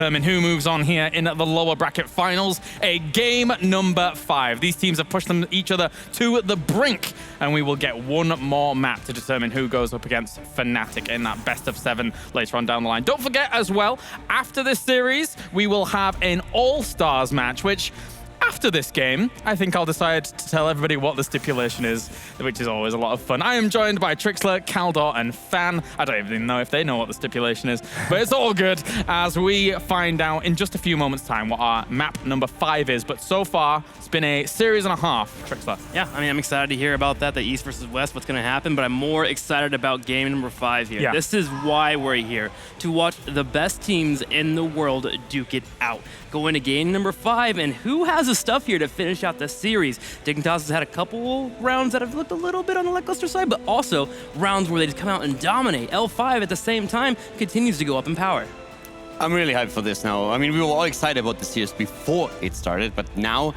determine who moves on here in the lower bracket finals, a game number 5. These teams have pushed each other to the brink, and we will get one more map to determine who goes up against Fnatic in that best of 7 later on down the line. Don't forget as well, after this series, we will have an all-stars match, which after this game, I think I'll decide to tell everybody what the stipulation is, which is always a lot of fun. I am joined by Trixler, Caldor, and Fan. I don't even know if they know what the stipulation is, but it's all good as we find out in just a few moments' time what our map number 5 is. But so far, it's been a series and a half, Trixler. Yeah, I mean, I'm excited to hear about that, the East versus West, what's going to happen, but I'm more excited about game number 5 here. Yeah. This is why we're here, to watch the best teams in the world duke it out. Going to game number 5, and who has the stuff here to finish out the series? Dignitas has had a couple rounds that have looked a little bit on the lackluster side, but also rounds where they just come out and dominate. L5 at the same time continues to go up in power. I'm really hyped for this now. I mean, we were all excited about the series before it started, but now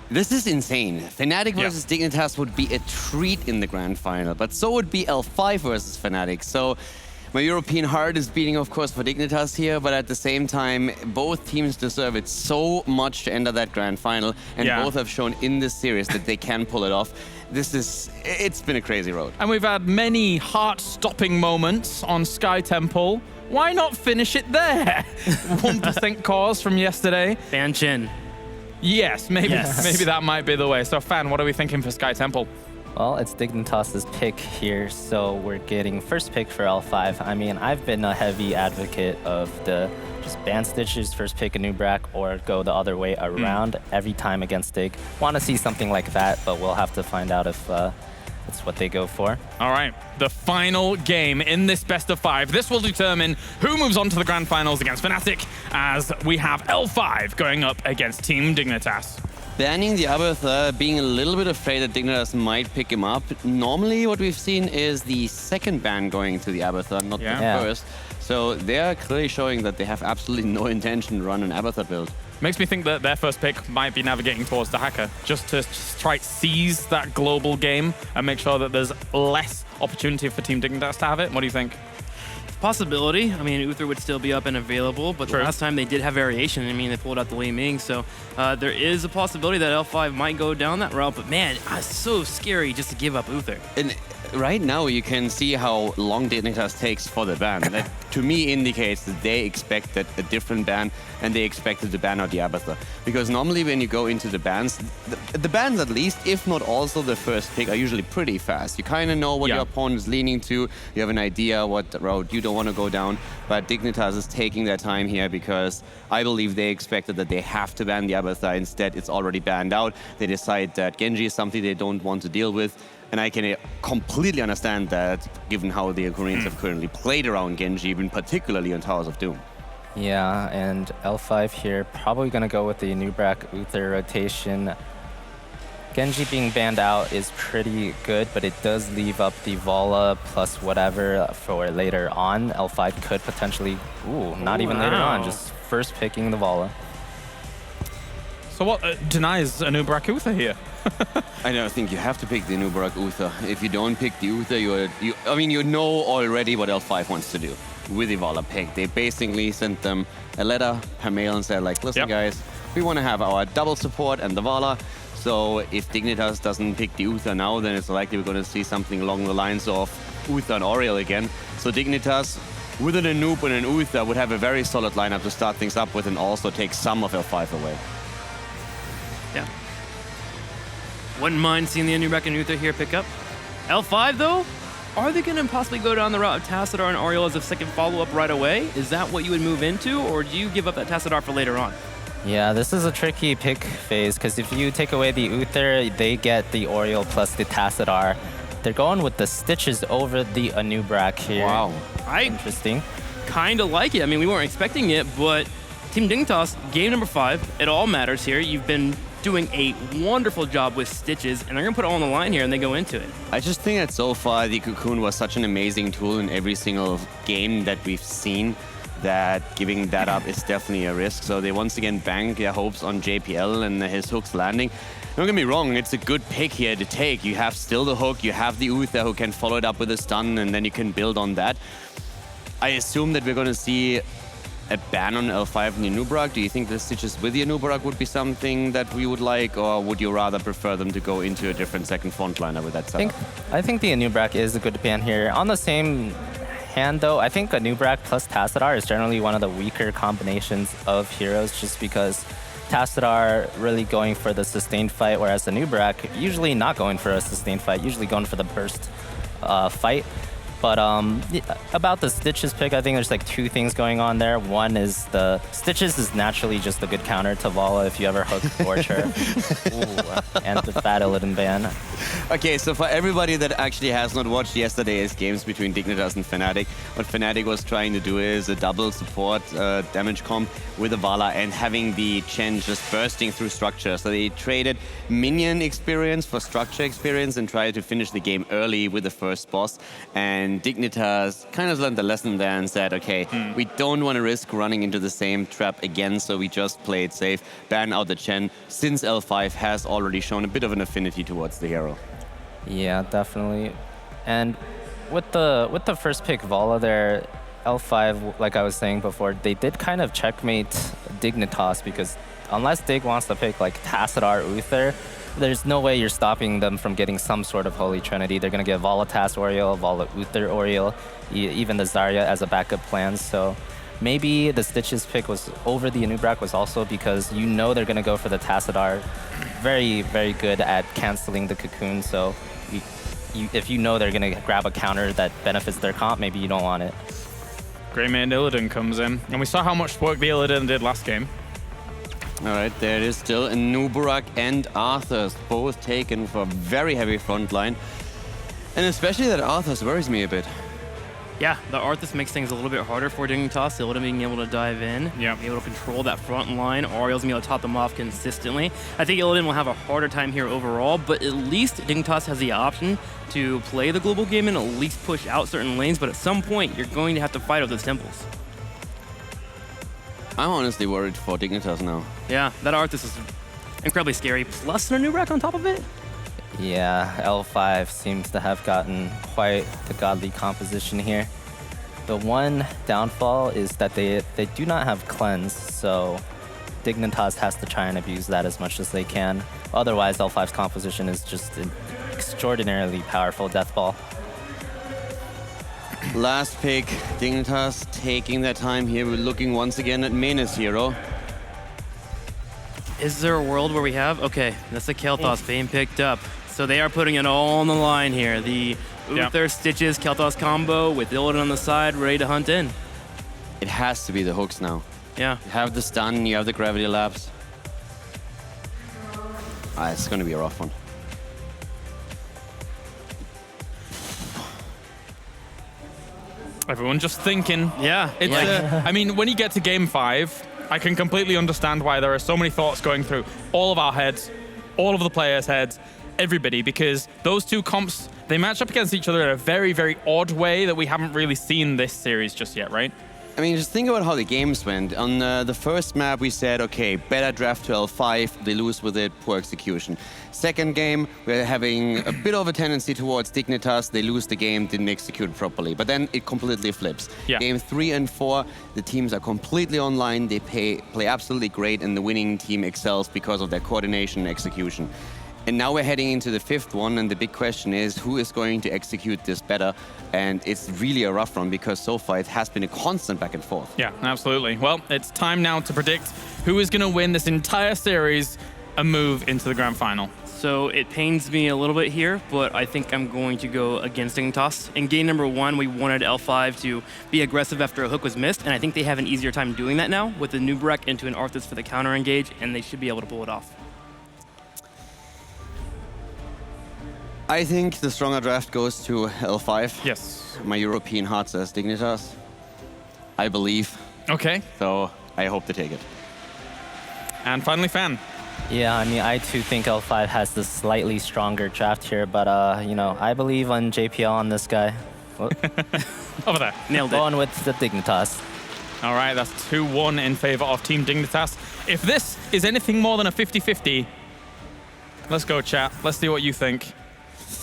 this is insane. Fnatic versus Dignitas would be a treat in the grand final, but so would be L5 versus Fnatic. So my European heart is beating, of course, for Dignitas here, but at the same time, both teams deserve it so much to enter that grand final, and both have shown in this series that they can pull it off. It's been a crazy road. And we've had many heart-stopping moments on Sky Temple. Why not finish it there? 1% cause from yesterday. Fan Chin. Yes, maybe that might be the way. So, Fan, what are we thinking for Sky Temple? Well, it's Dignitas' pick here, so we're getting first pick for L5. I mean, I've been a heavy advocate of the just ban Stitches, first pick a new Brack, or go the other way around every time against Dig. Want to see something like that, but we'll have to find out if it's what they go for. All right, the final game in this best of 5. This will determine who moves on to the grand finals against Fnatic, as we have L5 going up against Team Dignitas. Banning the Abathur, being a little bit afraid that Dignitas might pick him up. Normally what we've seen is the second ban going to the Abathur, not the first. So they're clearly showing that they have absolutely no intention to run an Abathur build. Makes me think that their first pick might be navigating towards the Hacker, just to try to seize that global game and make sure that there's less opportunity for Team Dignitas to have it. What do you think? Possibility. I mean, Uther would still be up and available, but the last time they did have variation. I mean, they pulled out the Wei Ming, so there is a possibility that L5 might go down that route, but man, it's so scary just to give up Uther. And right now you can see how long Dignitas takes for the ban. That to me indicates that they expected a different ban and they expected to ban out the Abathur. Because normally when you go into the bans at least, if not also the first pick, are usually pretty fast. You kind of know what your opponent is leaning to, you have an idea what route you don't want to go down, but Dignitas is taking their time here because I believe they expected that they have to ban the Abathur. Instead, it's already banned out. They decide that Genji is something they don't want to deal with. And I can completely understand that, given how the Koreans have currently played around Genji, even particularly on Towers of Doom. Yeah, and L5 here, probably going to go with the new Brack Uther rotation. Genji being banned out is pretty good, but it does leave up the Vala plus whatever for later on. L5 could potentially, not even later on, just first picking the Vala. So what denies a new Brack Uther here? I don't think you have to pick the new Brack Uther. If you don't pick the Uther, you know already what L5 wants to do with the Vala pick. They basically sent them a letter per mail and said, like, listen guys, we want to have our double support and the Vala. So if Dignitas doesn't pick the Uther now, then it's likely we're going to see something along the lines of Uther and Oriel again. So Dignitas, with an Anoop and an Uther, would have a very solid lineup to start things up with and also take some of L5 away. Yeah. Wouldn't mind seeing the Anubrak and Uther here pick up. L5 though, are they going to possibly go down the route of Tassadar and Oriel as a second follow-up right away? Is that what you would move into, or do you give up that Tassadar for later on? Yeah, this is a tricky pick phase, because if you take away the Uther, they get the Oriel plus the Tassadar. They're going with the Stitches over the Anubrak here. Wow. Interesting. Kind of like it. I mean, we weren't expecting it, but Team Dignitas, game number 5, it all matters here. You've been doing a wonderful job with Stitches, and they're going to put it all on the line here and they go into it. I just think that so far the Cocoon was such an amazing tool in every single game that we've seen that giving that up is definitely a risk. So they once again bank their hopes on JPL and his hooks landing. Don't get me wrong, it's a good pick here to take. You have still the hook, you have the Uther who can follow it up with a stun, and then you can build on that. I assume that we're going to see a ban on L5 and Yanubrak? Do you think the Stitches with Yanubrak would be something that we would like, or would you rather prefer them to go into a different second frontliner with that setup? I think the Anubrak is a good ban here. On the same hand, though, I think Anubrak plus Tassadar is generally one of the weaker combinations of heroes, just because Tassadar really going for the sustained fight, whereas Anubrak usually not going for a sustained fight, usually going for the burst fight. But about the Stitches pick, I think there's like two things going on there. One is the Stitches is naturally just a good counter to Vala if you ever hook Torture. And the Fat Illidan ban. Okay, so for everybody that actually has not watched yesterday's games between Dignitas and Fnatic, what Fnatic was trying to do is a double support damage comp with a Vala and having the Chen just bursting through structure. So they traded minion experience for structure experience and tried to finish the game early with the first boss. And Dignitas kind of learned the lesson there and said, okay, we don't want to risk running into the same trap again, so we just play it safe, ban out the Chen, since L5 has already shown a bit of an affinity towards the hero. Yeah, definitely. And with the first pick Vala there, L5, like I was saying before, they did kind of checkmate Dignitas, because unless Dig wants to pick like Tassadar Uther, there's no way you're stopping them from getting some sort of Holy Trinity. They're going to get Vala Tas Oriel, Vala Uther Oriel, even the Zarya as a backup plan. So maybe the Stitches pick was over the Anubrak was also because you know they're going to go for the Tassadar. Very, very good at canceling the Cocoon. So if you know they're going to grab a counter that benefits their comp, maybe you don't want it. Greymane Illidan comes in, and we saw how much work the Illidan did last game. All right, there it is still. Nuburak and Arthas both taken for a very heavy front line. And especially that Arthas worries me a bit. Yeah, the Arthas makes things a little bit harder for Dignitas. Illidan being able to dive in, be able to control that front line. Oriel's being able to top them off consistently. I think Illidan will have a harder time here overall, but at least Dignitas has the option to play the global game and at least push out certain lanes, but at some point, you're going to have to fight over those temples. I'm honestly worried for Dignitas now. Yeah, that Arthas is incredibly scary. Plus an Anubrak on top of it. Yeah, L5 seems to have gotten quite the godly composition here. The one downfall is that they do not have cleanse, so Dignitas has to try and abuse that as much as they can. Otherwise, L5's composition is just an extraordinarily powerful death ball. Last pick, Dignitas taking their time here. We're looking once again at Mena's hero. Is there a world where we have? Okay, that's the Kel'Thas being picked up. So they are putting it all on the line here. The Uther, Stitches, Kel'Thas combo with Illidan on the side, ready to hunt in. It has to be the hooks now. Yeah. You have the stun, you have the gravity lapse. It's going to be a rough one. Everyone just thinking. Yeah. It's I mean, when you get to game 5, I can completely understand why there are so many thoughts going through all of our heads, all of the players' heads, everybody, because those two comps, they match up against each other in a very, very odd way that we haven't really seen this series just yet, right? I mean, just think about how the games went. On the first map, we said, okay, better draft to L5, they lose with it, poor execution. Second game, we're having a bit of a tendency towards Dignitas, they lose the game, didn't execute properly. But then it completely flips. Yeah. Game 3 and 4, the teams are completely online, they play absolutely great, and the winning team excels because of their coordination and execution. And now we're heading into the 5th one, and the big question is, who is going to execute this better? And it's really a rough one, because so far it has been a constant back and forth. Yeah, absolutely. Well, it's time now to predict who is going to win this entire series and move into the grand final. So it pains me a little bit here, but I think I'm going to go against Dignitas. In game number 1, we wanted L5 to be aggressive after a hook was missed, and I think they have an easier time doing that now with the Nuburak into an Arthas for the counter engage, and they should be able to pull it off. I think the stronger draft goes to L5. Yes. My European heart says Dignitas. I believe. Okay. So I hope to take it. And finally, Fan. Yeah, I mean, I too think L5 has the slightly stronger draft here, but you know, I believe on JPL on this guy. Over there. Nailed it. Going with the Dignitas. All right, that's 2-1 in favor of Team Dignitas. If this is anything more than a 50-50, let's go, chat. Let's see what you think.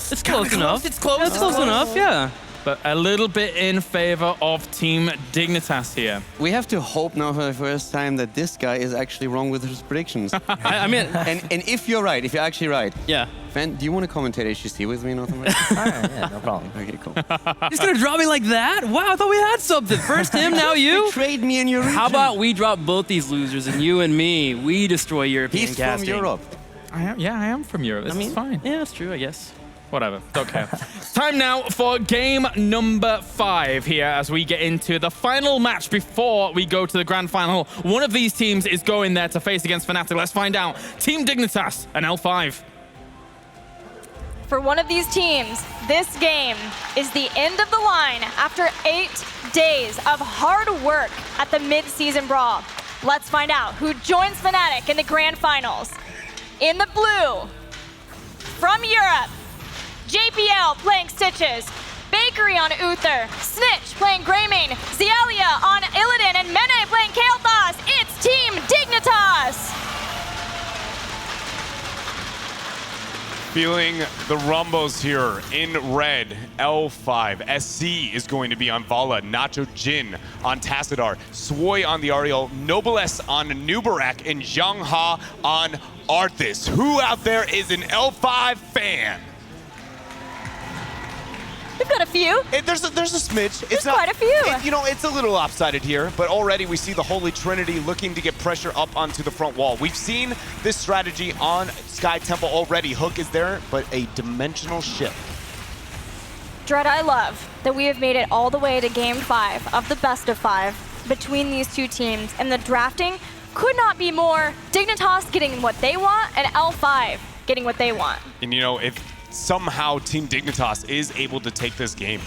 It's close enough. It's close. It's close enough, yeah. but a little bit in favor of Team Dignitas here. We have to hope now for the first time that this guy is actually wrong with his predictions. I mean, and if you're right, if you're actually right, yeah. Van, do you want to commentate HGC with me in North America? All right, yeah, no problem. Okay, cool. He's gonna drop me like that? Wow, I thought we had something. First him, now you. Trade me in your region. How about we drop both these losers and you and me, we destroy European He's casting. from Europe. I am from Europe. This is fine. Yeah, that's true, I guess. Whatever, don't care. It's time now for game number 5 here as we get into the final match before we go to the grand final. One of these teams is going there to face against Fnatic. Let's find out. Team Dignitas and L5. For one of these teams, this game is the end of the line after 8 days of hard work at the mid-season Brawl. Let's find out who joins Fnatic in the grand finals. In the blue, from Europe, JPL playing Stitches, Bakery on Uther, Snitch playing Greymane, Zialia on Illidan, and Mene playing Kael'thas. It's Team Dignitas! Feeling the rumbles here in red. L5. SC is going to be on Vala. Nacho Jin on Tassadar. Swoy on the Ariel. Noblesse on Nubarak. And Zhangha on Arthas. Who out there is an L5 fan? We've got a few. There's a smidge. There's quite a few. It's a little lopsided here, but already we see the Holy Trinity looking to get pressure up onto the front wall. We've seen this strategy on Sky Temple already. Hook is there, but a dimensional shift. Dread, I love that we have made it all the way to game 5 of the best of 5 between these two teams, and the drafting could not be more Dignitas getting what they want and L5 getting what they want. And if somehow Team Dignitas is able to take this game,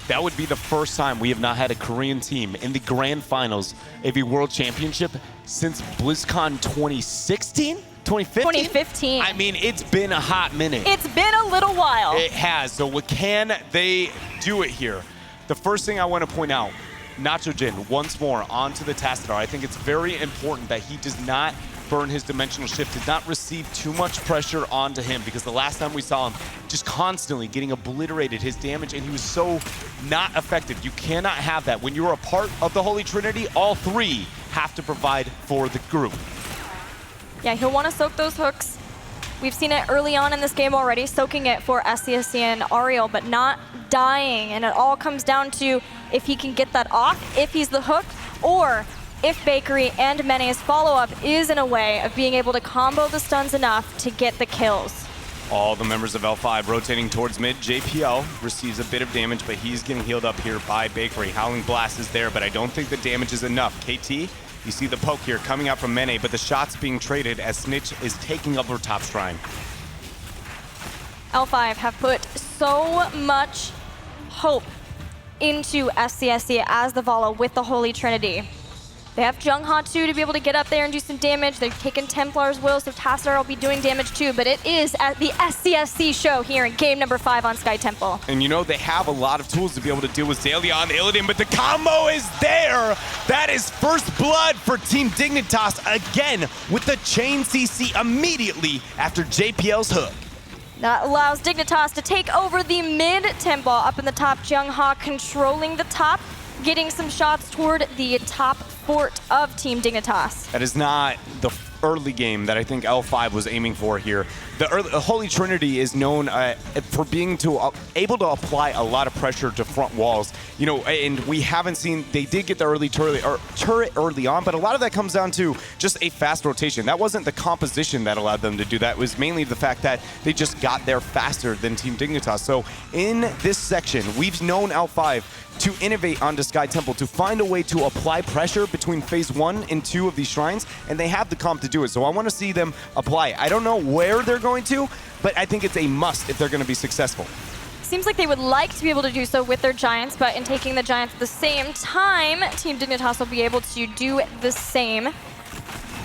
that would be the first time we have not had a Korean team in the grand finals of a world championship since BlizzCon 2016? 2015? 2015. I mean, it's been a hot minute. It's been a little while. It has. So can they do it here? The first thing I want to point out, Nacho Jin once more onto the Tassadar. I think it's very important that he does not burn his dimensional shift, did not receive too much pressure onto him, because the last time we saw him just constantly getting obliterated, his damage, and he was so not effective. You cannot have that. When you're a part of the Holy Trinity, all three have to provide for the group. Yeah, he'll want to soak those hooks. We've seen it early on in this game already, soaking it for SCSC and Ariel, but not dying. And it all comes down to if he can get that off, if he's the hook, or if Bakery and Mene's follow-up is in a way of being able to combo the stuns enough to get the kills. All the members of L5 rotating towards mid. JPL receives a bit of damage, but he's getting healed up here by Bakery. Howling Blast is there, but I don't think the damage is enough. KT, you see the poke here coming out from Mene, but the shots being traded as Snitch is taking up her top shrine. L5 have put so much hope into SCSC as the Vala with the Holy Trinity. They have Zhangha too to be able to get up there and do some damage. They've taken Templar's will, so Tassadar will be doing damage too, but it is at the SCSC show here in game number 5 on Sky Temple. And they have a lot of tools to be able to deal with Zalia on Illidan, but the combo is there! That is first blood for Team Dignitas again with the chain CC immediately after JPL's hook. That allows Dignitas to take over the mid-temple up in the top. Zhangha controlling the top, getting some shots toward the top fort of Team Dignitas. That is not the early game that I think L5 was aiming for here. The Holy Trinity is known for being able to apply a lot of pressure to front walls. And we haven't seen, they did get the early turret early on, but a lot of that comes down to just a fast rotation. That wasn't the composition that allowed them to do that. It was mainly the fact that they just got there faster than Team Dignitas. So in this section, we've known L5 to innovate onto Sky Temple, to find a way to apply pressure between phase 1 and 2 of these shrines, and they have the comp to do it. So I want to see them apply it. I don't know where they're going to, but I think it's a must if they're going to be successful. Seems like they would like to be able to do so with their Giants, but in taking the Giants at the same time, Team Dignitas will be able to do the same.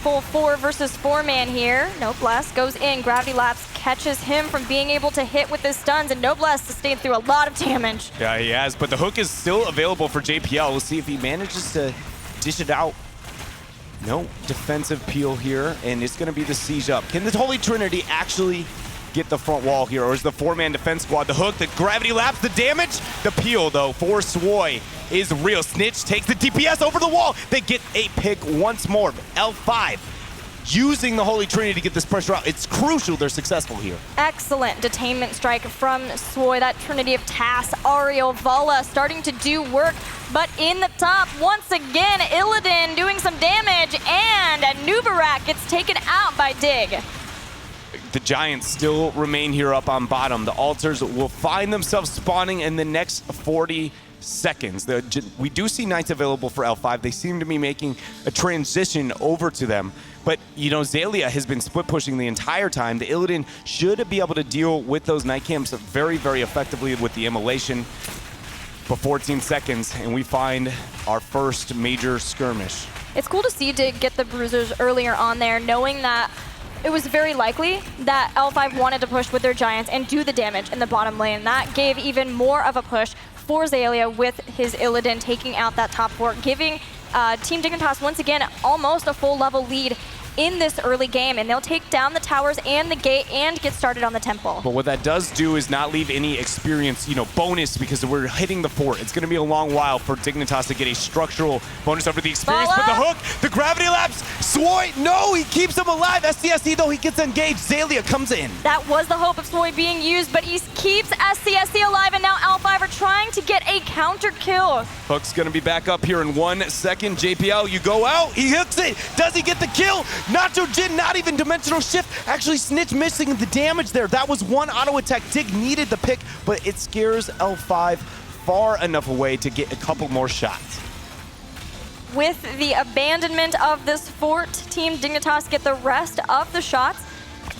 Full 4 versus 4 man here. Noblesse goes in. Gravity Lapse catches him from being able to hit with his stuns, and Noblesse sustained through a lot of damage. Yeah, he has, but the hook is still available for JPL. We'll see if he manages to dish it out. No defensive peel here, and it's going to be the siege up. Can the Holy Trinity actually get the front wall here, or is the 4-man defense squad? The hook, the gravity laps, the damage. The peel, though, for Swoy is real. Snitch takes the DPS over the wall. They get a pick once more. L5 using the Holy Trinity to get this pressure out. It's crucial they're successful here. Excellent detainment strike from Swoy. That Trinity of Tass, Ariel, Vala starting to do work. But in the top, once again, Illidan doing some damage, and Nubarak gets taken out by Dig. The Giants still remain here up on bottom. The Altars will find themselves spawning in the next 40 seconds. We do see Knights available for L5. They seem to be making a transition over to them. But, you know, Xaylia has been split pushing the entire time. The Illidan should be able to deal with those Night Camps very, very effectively with the Immolation. For 14 seconds, and we find our first major skirmish. It's cool to see Dig get the bruisers earlier on there, knowing that it was very likely that L5 wanted to push with their Giants and do the damage in the bottom lane. That gave even more of a push for Xaylia with his Illidan taking out that top 4, giving Team Dignitas once again almost a full level lead in this early game, and they'll take down the towers and the gate and get started on the temple. But what that does do is not leave any experience, bonus, because we're hitting the fort. It's going to be a long while for Dignitas to get a structural bonus over the experience. But the hook, the gravity lapse, Swoy, no, he keeps him alive. SCSE, though, he gets engaged. Xaylia comes in. That was the hope of Swoy being used, but he keeps SCSE alive, and now L5 are trying to get a counter kill. Hook's going to be back up here in 1 second. JPL, you go out, he hooks it. Does he get the kill? Nacho Jin, not even dimensional shift. Actually, Snitch missing the damage there. That was one auto attack. Dig needed the pick, but it scares L5 far enough away to get a couple more shots. With the abandonment of this fort, Team Dignitas get the rest of the shots.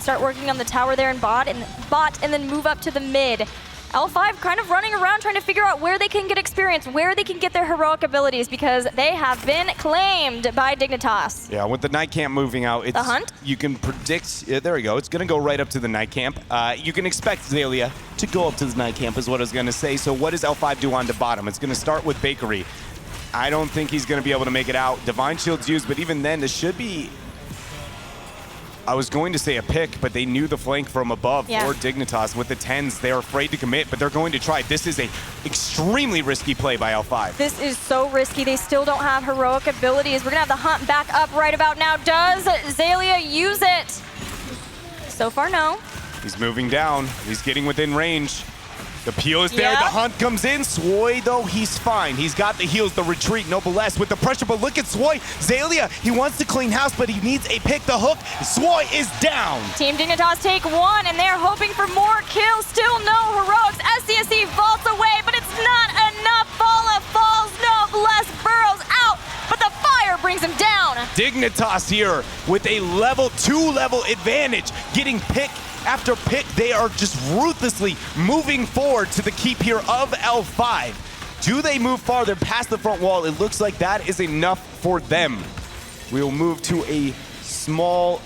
Start working on the tower there in bot, and then move up to the mid. L5 kind of running around trying to figure out where they can get experience, where they can get their heroic abilities, because they have been claimed by Dignitas. Yeah, with the Night Camp moving out, it's, the hunt? You can predict, there we go, it's going to go right up to the Night Camp. You can expect Xaylia to go up to the Night Camp is what I was going to say. So what does L5 do on the bottom? It's going to start with Bakery. I don't think he's going to be able to make it out. Divine Shield's used, but even then, this should be... I was going to say a pick, but they knew the flank from above for Dignitas. With the 10s, they're afraid to commit, but they're going to try. This is a extremely risky play by L5. This is so risky. They still don't have heroic abilities. We're going to have the hunt back up right about now. Does Xaylia use it? So far, no. He's moving down. He's getting within range. The peel is there, the hunt comes in. Swoy, though, he's fine. He's got the heals, the retreat, no less with the pressure, but look at Swoy. Xaylia, he wants to clean house, but he needs a pick. The hook, Swoy is down. Team Dignitas take 1, and they're hoping for more kills. Still no heroics. SCSE vaults away, but it's not enough. Vala falls, no less, burrows out, but the fire brings him down. Dignitas here with a level 2 advantage, getting pick after pick. They are just ruthlessly moving forward to the keep here of L5. Do they move farther past the front wall? It looks like that is enough for them. We will move to a small,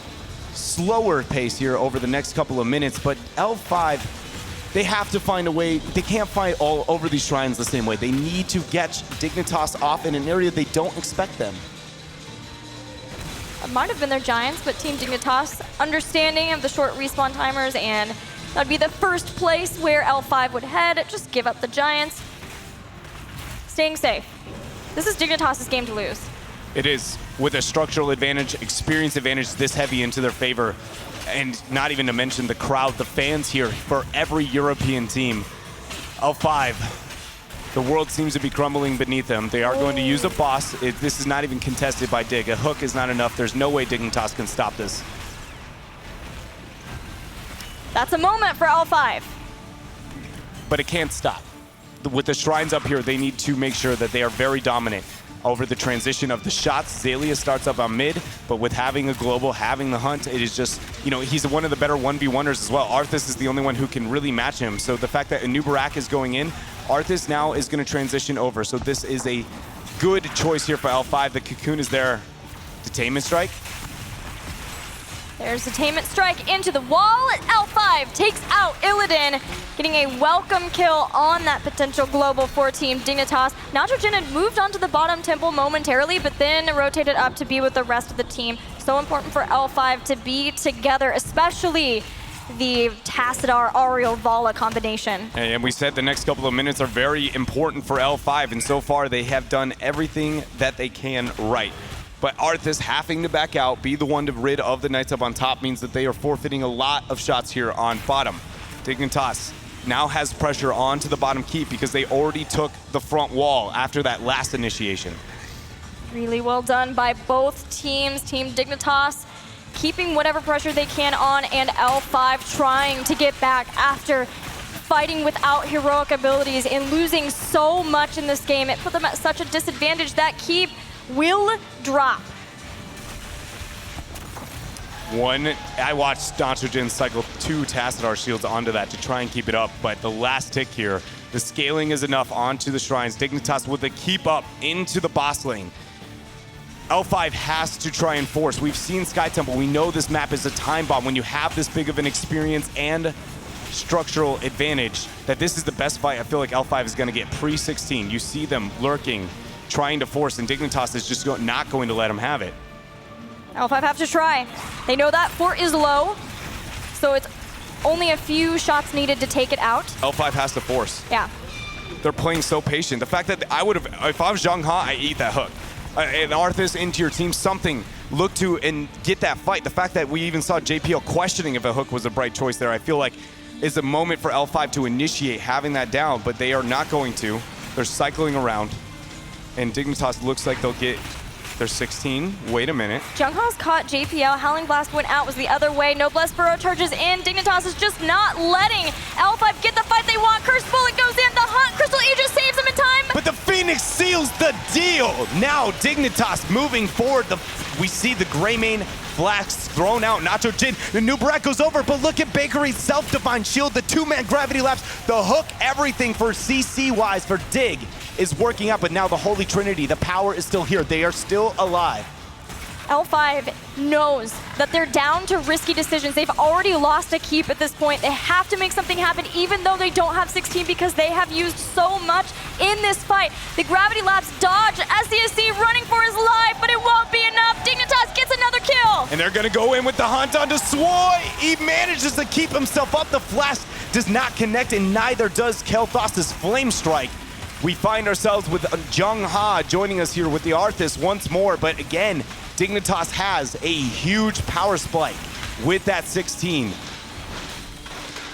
slower pace here over the next couple of minutes, but L5, they have to find a way. They can't fight all over these shrines the same way. They need to get Dignitas off in an area they don't expect them. It might have been their Giants, but Team Dignitas, understanding of the short respawn timers, and that'd be the first place where L5 would head. Just give up the Giants. Staying safe. This is Dignitas' game to lose. It is, with a structural advantage, experience advantage this heavy into their favor, and not even to mention the crowd, the fans here for every European team. L5. The world seems to be crumbling beneath them. They are going to use a boss. This is not even contested by Dig. A hook is not enough. There's no way Dignitas can stop this. That's a moment for L5. But it can't stop. With the shrines up here, they need to make sure that they are very dominant over the transition of the shots. Xaylia starts up on mid, but with having a global, having the hunt, it is just, he's one of the better 1v1ers as well. Arthas is the only one who can really match him. So the fact that Nubarak is going in, Arthas now is going to transition over. So this is a good choice here for L5. The Cocoon is there. Detainment strike. There's Detainment strike into the wall. L5 takes out Illidan, getting a welcome kill on that potential global for Team Dignitas. Natrojin had moved onto the bottom temple momentarily, but then rotated up to be with the rest of the team. So important for L5 to be together, especially the Tassadar Ariel Vala combination. And we said the next couple of minutes are very important for L5, and so far they have done everything that they can right. But Arthas having to back out, be the one to rid of the Knights up on top, means that they are forfeiting a lot of shots here on bottom. Dignitas now has pressure onto the bottom keep because they already took the front wall after that last initiation. Really well done by both teams. Team Dignitas keeping whatever pressure they can on, and L5 trying to get back after fighting without heroic abilities and losing so much in this game. It put them at such a disadvantage. That keep will drop. I watched Nitrogen cycle 2 Tassadar shields onto that to try and keep it up, but the last tick here, the scaling is enough onto the shrines. Dignitas with the keep up into the boss lane. L5 has to try and force. We've seen Sky Temple. We know this map is a time bomb. When you have this big of an experience and structural advantage, that this is the best fight I feel like L5 is going to get pre-16. You see them lurking, trying to force, and Dignitas is just not going to let them have it. L5 have to try. They know that fort is low, so it's only a few shots needed to take it out. L5 has to force. Yeah. They're playing so patient. The fact that I would have, if I was Zhang Ha, I eat that hook. And Arthas into your team, something, look to and get that fight. The fact that we even saw JPL questioning if a hook was a bright choice there, I feel like is a moment for L5 to initiate having that down, but they are not going to. They're cycling around, and Dignitas looks like they'll get their 16. Wait a minute. Jungha's caught JPL. Howling Blast went out, was the other way. Noblesse Burrow charges in. Dignitas is just not letting L5 get the fight they want. Curse Bullet goes in. The Hunt. Crystal Aegis saves him in time. But the Phoenix seals the deal. Now Dignitas moving forward. We see the Greymane flasks thrown out. Nacho Jin. The new Barat goes over, but look at Bakery's self-divine shield. The two-man gravity lapse. The hook, everything for CC-wise for Dig is working out, but now the Holy Trinity, the power is still here. They are still alive. L5 knows that they're down to risky decisions. They've already lost a keep at this point. They have to make something happen, even though they don't have 16, because they have used so much in this fight. The Gravity Lapse dodge, SCSC running for his life, but it won't be enough. Dignitas gets another kill. And they're gonna go in with the hunt onto Swoy. He manages to keep himself up. The flash does not connect, and neither does Kel'Thas's Flame Strike. We find ourselves with Zhang Ha joining us here with the Arthas once more, but again, Dignitas has a huge power spike with that 16.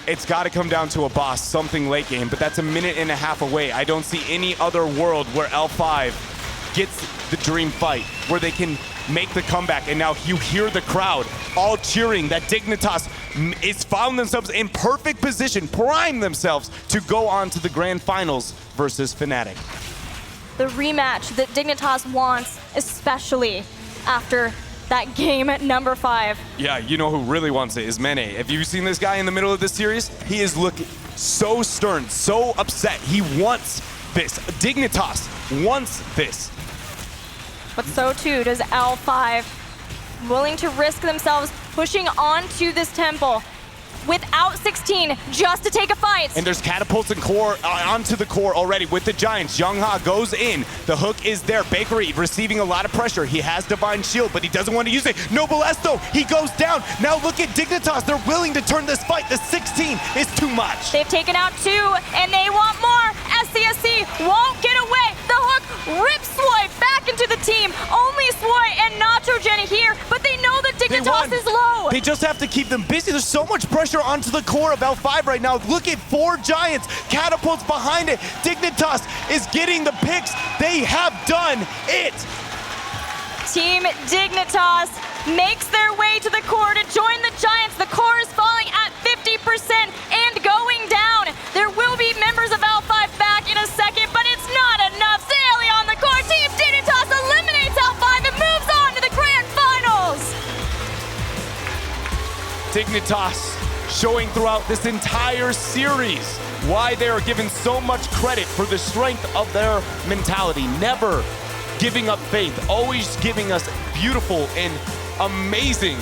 It's got to come down to a boss, something late game, but that's a minute and a half away. I don't see any other world where L5 gets the dream fight, where they can make the comeback, and now you hear the crowd all cheering that Dignitas is found themselves in perfect position, prime themselves to go on to the grand finals versus Fnatic. The rematch that Dignitas wants, especially after that game at number 5. Yeah, you know who really wants it is Mene. Have you seen this guy in the middle of this series? He is looking so stern, so upset. He wants this. Dignitas wants this. But so too does L5, willing to risk themselves pushing onto this temple without 16 just to take a fight. And there's catapults and core onto the core already with the Giants. Zhang Ha goes in. The hook is there. Bakery receiving a lot of pressure. He has Divine Shield, but he doesn't want to use it. Noblesse though, he goes down. Now look at Dignitas. They're willing to turn this fight. The 16 is too much. They've taken out 2, and they want more. SCSC won't get away. The hook rips Swoy back into the team. Only Swoy and Nitrogen here, but they know that Dignitas is low. They just have to keep them busy. There's so much pressure onto the core of L5 right now. Look at 4 Giants, catapults behind it. Dignitas is getting the picks. They have done it. Team Dignitas makes their way to the core to join the Giants. The core is falling at 50% and going down. There will be members of L5 back in a second, but it's not enough. Saley on the core. Team Dignitas eliminates L5 and moves on to the grand finals. Dignitas showing throughout this entire series why they are given so much credit for the strength of their mentality. Never giving up faith, always giving us beautiful and amazing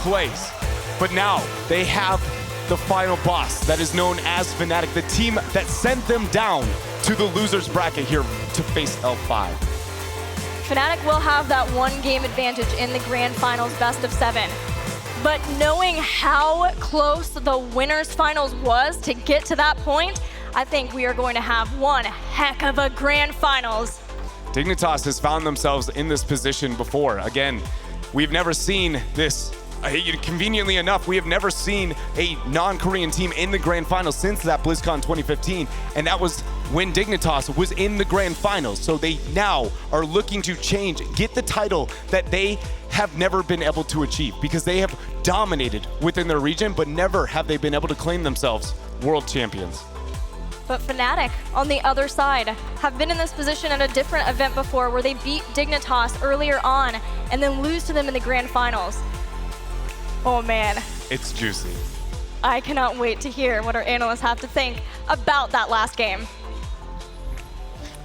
plays. But now they have the final boss that is known as Fnatic, the team that sent them down to the losers bracket here to face L5. Fnatic will have that 1 game advantage in the grand finals best of 7. But knowing how close the winners finals was to get to that point, I think we are going to have one heck of a grand finals. Dignitas has found themselves in this position before. Again, we've never seen this. Conveniently enough, we have never seen a non-Korean team in the grand finals since that BlizzCon 2015, and that was when Dignitas was in the grand finals. So they now are looking to change, get the title that they have never been able to achieve, because they have dominated within their region, but never have they been able to claim themselves world champions. But Fnatic, on the other side, have been in this position at a different event before where they beat Dignitas earlier on and then lose to them in the grand finals. Oh man. It's juicy. I cannot wait to hear what our analysts have to think about that last game.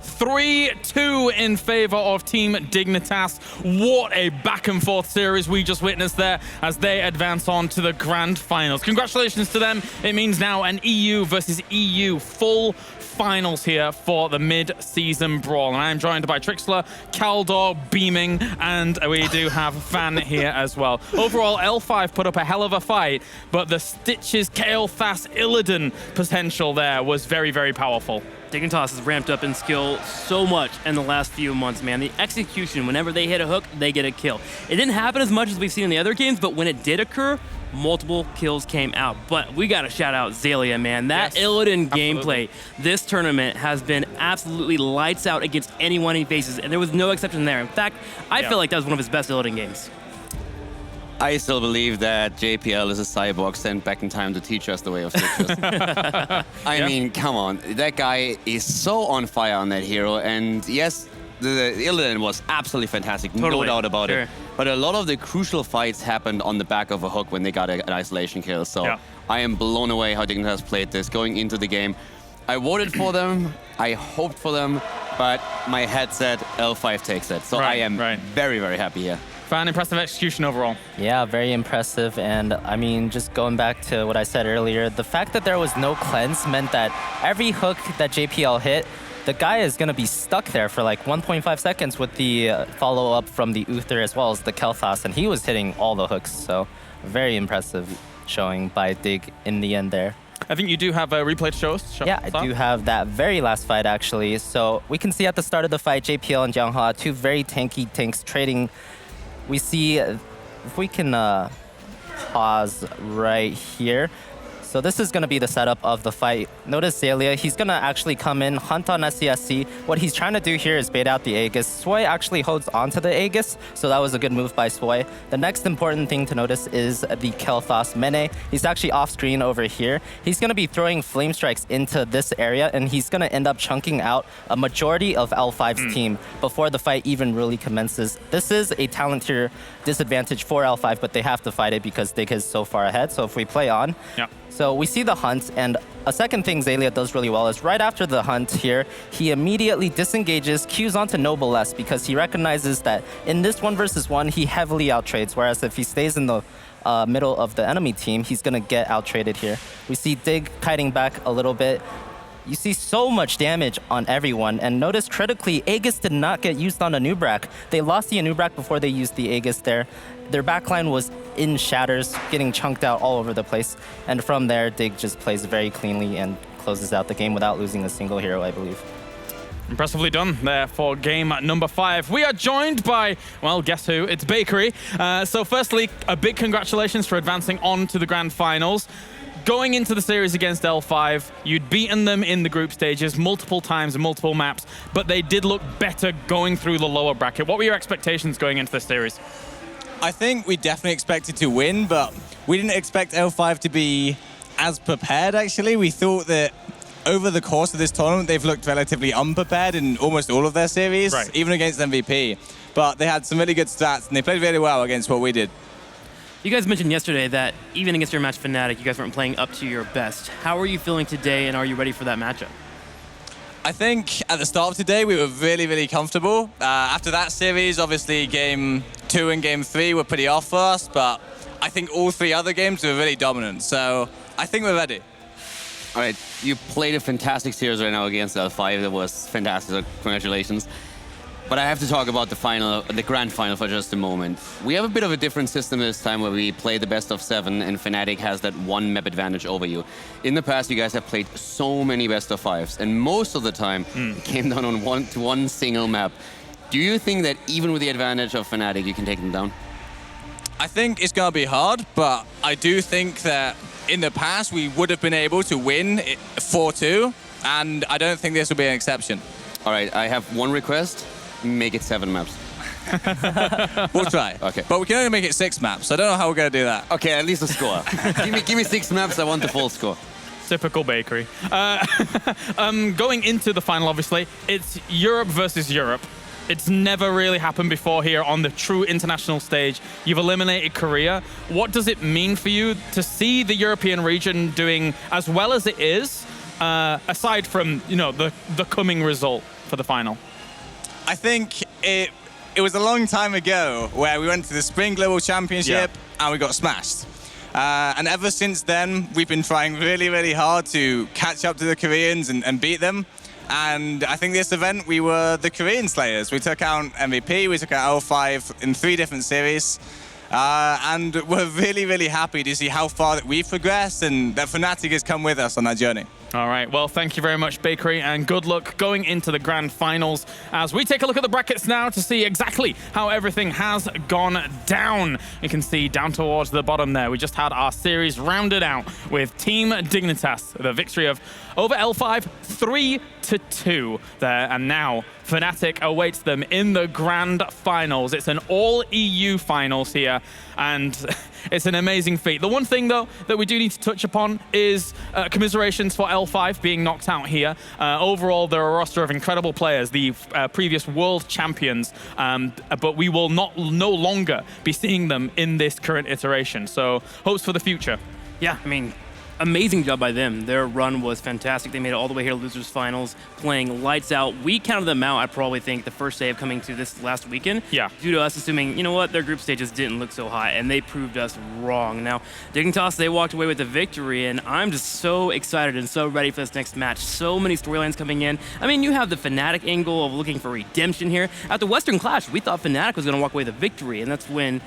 3-2 in favor of Team Dignitas. What a back and forth series we just witnessed there as they advance on to the grand finals. Congratulations to them. It means now an EU versus EU full finals here for the mid-season brawl. And I'm joined by Trixler, Caldor, Beaming, and we do have Fan here as well. Overall, L5 put up a hell of a fight, but the Stitches, Kael, Thas, Illidan potential there was very, very powerful. Dignitas has ramped up in skill so much in the last few months, man. The execution, whenever they hit a hook, they get a kill. It didn't happen as much as we've seen in the other games, but when it did occur, multiple kills came out. But we gotta shout out Xaylia, man. That Illidan gameplay this tournament has been absolutely lights out against anyone he faces, and there was no exception there. In fact, I feel like that was one of his best Illidan games. I still believe that JPL is a cyborg sent back in time to teach us the way of stitches. I mean, come on. That guy is so on fire on that hero. And yes, the Illidan was absolutely fantastic. No doubt about it. But a lot of the crucial fights happened on the back of a hook when they got an isolation kill. So I am blown away how Dignitas played this going into the game. I voted for them. I hoped for them. But my head said L5 takes it. So I am very, very happy here. Fan, impressive execution overall. Yeah, very impressive. And I mean, just going back to what I said earlier, the fact that there was no cleanse meant that every hook that JPL hit, the guy is going to be stuck there for like 1.5 seconds with the follow-up from the Uther as well as the Kel'Thas, and he was hitting all the hooks. So very impressive showing by Dig in the end there. I think you do have a replay to show us. Yeah, I do have that very last fight actually. So we can see at the start of the fight, JPL and Jianghua, two very tanky tanks trading. We see if we can pause right here. So this is going to be the setup of the fight. Notice Xaylia, he's going to actually come in, hunt on SCSC. What he's trying to do here is bait out the Aegis. Sway actually holds onto the Aegis, so that was a good move by Sway. The next important thing to notice is the Kel'Thas Mene. He's actually off screen over here. He's going to be throwing flame strikes into this area, and he's going to end up chunking out a majority of L5's team before the fight even really commences. This is a talent tier disadvantage for L5, but they have to fight it because Dig is so far ahead. So if we play on, so we see the hunt, and a second thing Xaylia does really well is right after the hunt here, he immediately disengages, queues onto Noblesse because he recognizes that in this 1v1, he heavily outtrades, whereas if he stays in the middle of the enemy team, he's going to get outtraded here. We see Dig kiting back a little bit. You see so much damage on everyone, and notice critically, Aegis did not get used on Anubrak. They lost the Anubrak before they used the Aegis there. Their backline was in shatters, getting chunked out all over the place. And from there, Dig just plays very cleanly and closes out the game without losing a single hero, I believe. Impressively done there for game number 5. We are joined by, well, guess who? It's Bakery. So firstly, a big congratulations for advancing on to the grand finals. Going into the series against L5, you'd beaten them in the group stages multiple times and multiple maps, but they did look better going through the lower bracket. What were your expectations going into this series? I think we definitely expected to win, but we didn't expect L5 to be as prepared, actually. We thought that over the course of this tournament, they've looked relatively unprepared in almost all of their series, even against MVP. But they had some really good stats, and they played really well against what we did. You guys mentioned yesterday that even against your match Fnatic, you guys weren't playing up to your best. How are you feeling today, and are you ready for that matchup? I think at the start of today, we were really, really comfortable. After that series, obviously Game 2 and Game 3 were pretty off for us, but I think all 3 other games were really dominant. So I think we're ready. All right, you played a fantastic series right now against L5. That was fantastic, so congratulations. But I have to talk about the grand final for just a moment. We have a bit of a different system this time where we play the best of 7 and Fnatic has that one map advantage over you. In the past, you guys have played so many best of 5s, and most of the time it came down on one single map. Do you think that even with the advantage of Fnatic, you can take them down? I think it's going to be hard, but I do think that in the past we would have been able to win 4-2, and I don't think this will be an exception. All right, I have one request. Make it 7 maps. We'll try. Okay. But we can only make it 6 maps, so I don't know how we're going to do that. Okay, at least a score. give me 6 maps, I want the full score. Typical bakery. Going into the final, obviously, it's Europe versus Europe. It's never really happened before here on the true international stage. You've eliminated Korea. What does it mean for you to see the European region doing as well as it is, aside from the coming result for the final? I think it was a long time ago where we went to the Spring Global Championship and we got smashed. And ever since then, we've been trying really, really hard to catch up to the Koreans and beat them. And I think this event, we were the Korean Slayers. We took out MVP, we took out L5 in 3 different series. And we're really, really happy to see how far that we've progressed and that Fnatic has come with us on that journey. All right, well, thank you very much, Bakery, and good luck going into the grand finals as we take a look at the brackets now to see exactly how everything has gone down. You can see down towards the bottom there, we just had our series rounded out with Team Dignitas, the victory of over L5, 3-2 there, and now Fnatic awaits them in the grand finals. It's an all-EU finals here, and it's an amazing feat. The one thing, though, that we do need to touch upon is commiserations for L5 being knocked out here. Overall, they're a roster of incredible players, the previous world champions, but we will no longer be seeing them in this current iteration. So hopes for the future. Yeah, I mean, amazing job by them. Their run was fantastic. They made it all the way here to losers finals, playing lights out. We counted them out, I probably think, the first day of coming to this last weekend. Yeah. Due to us assuming, you know what, their group stages didn't look so hot, and they proved us wrong. Now, Dignitas, they walked away with the victory, and I'm just so excited and so ready for this next match. So many storylines coming in. I mean, you have the Fnatic angle of looking for redemption here. At the Western Clash, we thought Fnatic was going to walk away with the victory, and that's when